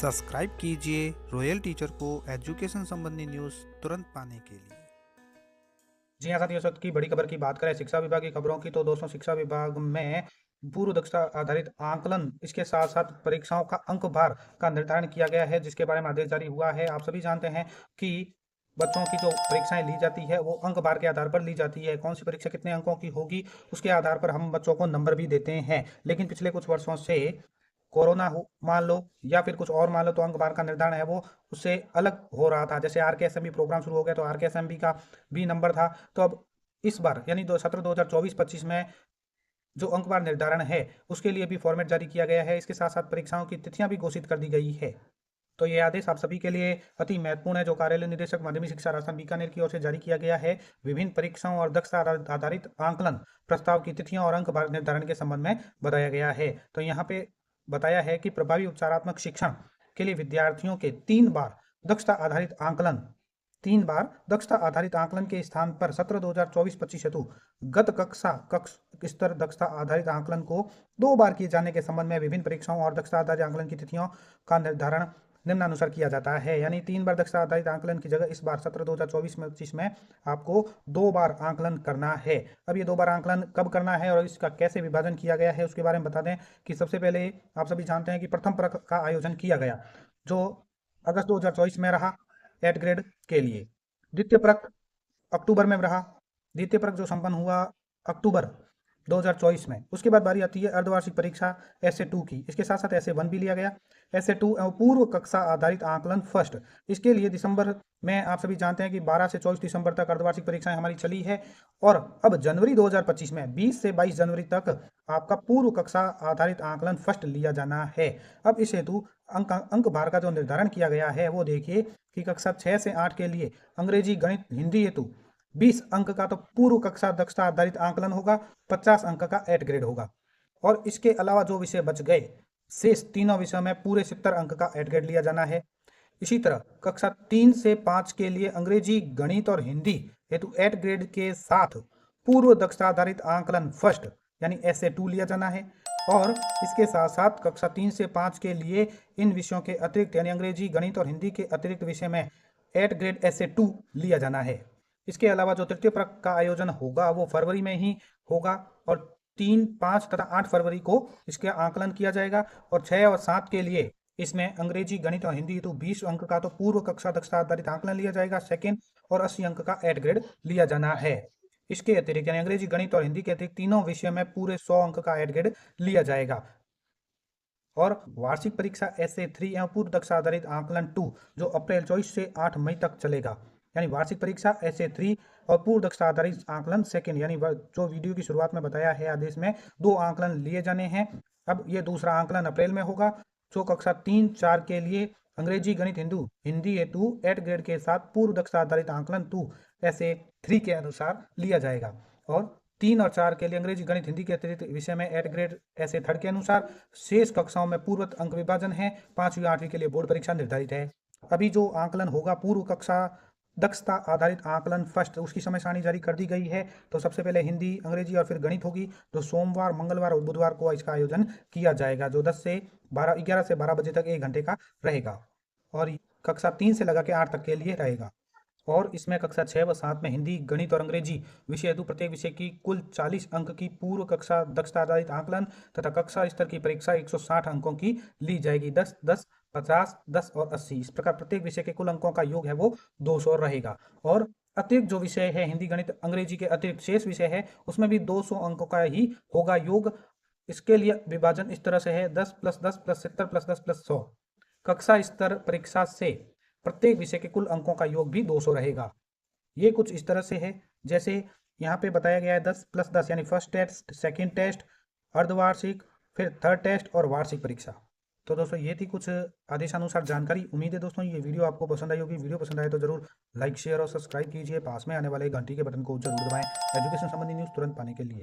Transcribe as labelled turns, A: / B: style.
A: Subscribe कीजिए royal teacher को education संबंधी न्यूज़ तुरंत पाने के लिए।
B: जी हाँ साथियों, इस वक्त की बड़ी खबर की बात करें शिक्षा विभाग की खबरों की, तो दोस्तों शिक्षा विभाग में पूर्व दक्षता आधारित आकलन, इसके साथ साथ परीक्षाओं का अंक भार का निर्धारण किया गया है, जिसके बारे में आदेश जारी हुआ है। आप सभी जानते हैं कि बच्चों की जो परीक्षाएं ली जाती है वो अंक भार के आधार पर ली जाती है। कौन सी परीक्षा कितने अंकों की होगी उसके आधार पर हम बच्चों को नंबर भी देते हैं। लेकिन पिछले कुछ वर्षों से कोरोना हो मान लो या फिर कुछ और मान लो, तो अंक भार का निर्धारण है वो उससे अलग हो रहा था। जैसे RKSMB प्रोग्राम शुरू हो गया तो RKSMB का भी नंबर था। तो अब इस बार यानी 2024-25 में जो अंक भार निर्धारण है उसके लिए भी फॉर्मेट जारी किया गया है। इसके साथ साथ परीक्षाओं की तिथियां भी घोषित कर दी गई है। तो ये आदेश आप सभी के लिए अति महत्वपूर्ण है, जो कार्यालय निदेशक माध्यमिक शिक्षा राजस्थान बीकानेर की ओर से जारी किया गया है। विभिन्न परीक्षाओं और दक्षता आधारित आकलन प्रस्ताव की तिथियां और अंक भार निर्धारण के संबंध में बताया गया है। तो यहाँ पे बताया है कि प्रभावी उपचारात्मक शिक्षण के लिए विद्यार्थियों के 3 बार दक्षता आधारित आकलन के स्थान पर सत्र 2024-25 हेतु गत कक्ष स्तर दक्षता आधारित आकलन को 2 बार किए जाने के संबंध में विभिन्न परीक्षाओं और दक्षता आधारित आकलन की तिथियों का निर्धारण निम्नानुसार किया जाता है। यानी 3 बार दक्षता आधारित आकलन की जगह इस बार सत्र 2024-25 में आपको 2 बार आकलन करना है। अब ये 2 बार आकलन कब करना है और इसका कैसे विभाजन किया गया है उसके बारे में बता दें कि सबसे पहले आप सभी जानते हैं कि प्रथम परख का आयोजन किया गया, जो अगस्त 2024 में रहा 8 ग्रेड के लिए। द्वितीय परख अक्टूबर में रहा। द्वितीय परख जो संपन्न हुआ अक्टूबर 2024 में। उसके बाद बारी आती है अर्धवार्षिक परीक्षा SA2 की। इसके साथ साथ SA1 भी लिया गया। SA2 एवं पूर्व कक्षा आधारित आकलन फर्स्ट, इसके लिए दिसंबर में आप सभी जानते हैं कि 12 से 24 दिसंबर तक अर्धवार्षिक परीक्षाएं हमारी चली है। और अब जनवरी 2025 में 20 से 22 जनवरी तक आपका पूर्व कक्षा आधारित आकलन फर्स्ट लिया जाना है। अब इस हेतु अंक भार का जो निर्धारण किया गया है वो देखिए कि कक्षा 6 से 8 के लिए अंग्रेजी, गणित, हिंदी हेतु 20 अंक का तो पूर्व कक्षा दक्षता आधारित आकलन होगा, 50 अंक का 8 ग्रेड होगा। और इसके अलावा जो विषय बच गए शेष तीनों विषयों में पूरे 70 अंक का 8 ग्रेड लिया जाना है। इसी तरह कक्षा 3 से 5 के लिए अंग्रेजी, गणित और हिंदी हेतु 8 ग्रेड के साथ पूर्व दक्षता आधारित आकलन फर्स्ट यानी SA2 लिया जाना है। और इसके साथ साथ कक्षा 3 से 5 के लिए इन विषयों के अतिरिक्त यानी अंग्रेजी, गणित और हिंदी के अतिरिक्त विषय में 8 ग्रेड SA2 लिया जाना है। इसके अलावा जो तृतीय परख का आयोजन होगा वो फरवरी में ही होगा और 3, 5 तथा 8 फरवरी को इसका आकलन किया जाएगा। और 6 और 7 के लिए इसमें अंग्रेजी, गणित और हिंदी हेतु 20 अंक का तो पूर्व कक्षा दक्षता आधारित आकलन लिया जाएगा सेकेंड, और 80 अंक का 8 ग्रेड लिया जाना है। इसके अतिरिक्त यानी अंग्रेजी, गणित और हिंदी के अतिरिक्त तीनों विषयों में पूरे 100 अंक का 8 ग्रेड लिया जाएगा। और वार्षिक परीक्षा SA3 एवं पूर्व दक्षता आधारित आकलन 2 जो अप्रैल 24 से 8 मई तक चलेगा। यानी वार्षिक परीक्षा SA3 और पूर्व दक्षता आधारित आकलन सेकेंड, यानी जो वीडियो की शुरुआत में बताया है आदेश में 2 आकलन लिए जाने हैं। अब ये दूसरा आकलन अप्रैल में होगा, जो कक्षा 3, 4 के लिए अंग्रेजी, गणित, हिंदी हेतु 8 ग्रेड के साथ पूर्व दक्षता आधारित आकलन 2 SA3 के अनुसार लिया जाएगा। और 3 और 4 के लिए अंग्रेजी, गणित, हिंदी के अतिरिक्त विषय में 8 ग्रेड SA3 के अनुसार। शेष कक्षाओं में पूर्वत अंक विभाजन है। 5वीं 8वीं के लिए बोर्ड परीक्षा निर्धारित है। अभी जो आकलन होगा पूर्व कक्षा दक्षता आधारित आकलन फर्स्ट, उसकी समय सारणी जारी कर दी गई है। तो सबसे पहले हिंदी, अंग्रेजी और फिर गणित होगी, जो सोमवार, मंगलवार और बुधवार को इसका आयोजन किया जाएगा, जो 11 से 12 बजे तक 1 घंटे का रहेगा। और कक्षा 3 से लगा के 8 तक के लिए रहेगा। और इसमें कक्षा 6 व 7 में हिंदी, गणित और अंग्रेजी विषय हेतु प्रत्येक विषय की कुल 40 अंक की पूर्व कक्षा दक्षता आधारित आकलन तथा कक्षा स्तर की परीक्षा 160 अंकों की ली जाएगी। 10, 10, 50, 10 और 80, इस प्रकार प्रत्येक विषय के कुल अंकों का योग है वो 200 रहेगा। और अतिरिक्त जो विषय है हिंदी, गणित, अंग्रेजी के अतिरिक्त शेष विषय है उसमें भी 200 अंकों का ही होगा योग। इसके लिए विभाजन इस तरह से है 10 + 10 + 70 + 10 + 100। कक्षा स्तर परीक्षा से प्रत्येक विषय के कुल अंकों का योग भी 200 रहेगा। ये कुछ इस तरह से है जैसे यहाँ पे बताया गया है 10 + 10 यानी फर्स्ट टेस्ट, सेकंड टेस्ट, अर्धवार्षिक, फिर थर्ड टेस्ट और वार्षिक परीक्षा। तो दोस्तों ये थी कुछ आदेशानुसार जानकारी। उम्मीद है दोस्तों ये वीडियो आपको पसंद आई होगी। वीडियो पसंद आए तो जरूर लाइक, शेयर और सब्सक्राइब कीजिए। पास में आने वाले घंटी के बटन को जरूर दबाएं एजुकेशन संबंधी न्यूज़ तुरंत पाने के लिए।